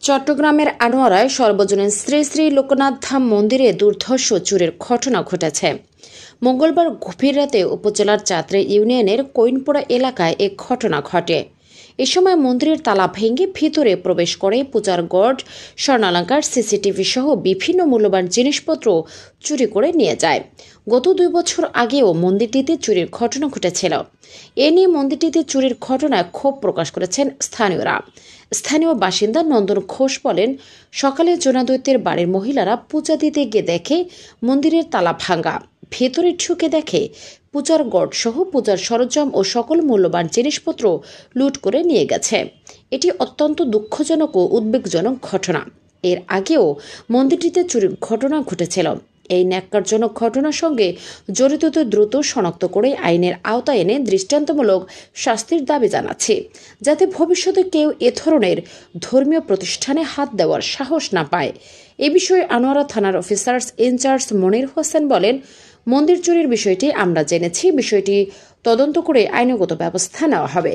চট্টগ্রামের আনোয়ারায় সর্বজনীন শ্রী শ্রী লোকনাথ ধাম মন্দিরে দুর্ধর্ষ চুরির ঘটনা ঘটেছে। মঙ্গলবার গভীর রাতে উপজেলার চাত্রে ইউনিয়নের কৈনপুরা এলাকায় এ ঘটনা ঘটে। এ সময় মন্দিরের তালা ভেঙে ভিতরে প্রবেশ করে পূজার গড়, স্বর্ণালঙ্কার, সিসিটিভি সহ বিভিন্ন মূল্যবান জিনিসপত্র চুরি করে নিয়ে যায়। গত 2 বছর আগেও মন্দিরটিতে চুরির ঘটনা ঘটেছিল। এ নিয়ে মন্দিরটিতে চুরির ঘটনায় ক্ষোভ প্রকাশ করেছেন স্থানীয়রা। স্থানীয় বাসিন্দা নন্দন ঘোষ বলেন, সকালে জোনাদৈত্যের বাড়ির মহিলারা পূজা দিতে গিয়ে দেখে মন্দিরের তালা ভাঙা। ভেতরে ঢুকে দেখে পূজার গড় সহ পূজার সরঞ্জাম ও সকল মূল্যবান জিনিসপত্র লুট করে নিয়ে গেছে। এটি অত্যন্ত দুঃখজনক ও উদ্বেগজনক ঘটনা। এর আগেও মন্দিরটিতে চুরির ঘটনা ঘটেছিল। এই ন্যাক্কারজনক ঘটনার সঙ্গে জড়িতদের দ্রুত শনাক্ত করে আইনের আওতায় এনে দৃষ্টান্তমূলক শাস্তির দাবি জানাচ্ছে, যাতে ভবিষ্যতে কেউ এ ধরনের ধর্মীয় প্রতিষ্ঠানে হাত দেওয়ার সাহস না পায়। এ বিষয়ে আনোয়ারা থানার অফিসার ইনচার্জ মনির হোসেন বলেন, মন্দির চুরির বিষয়টি আমরা জেনেছি, বিষয়টি তদন্ত করে আইনগত ব্যবস্থা নেওয়া হবে।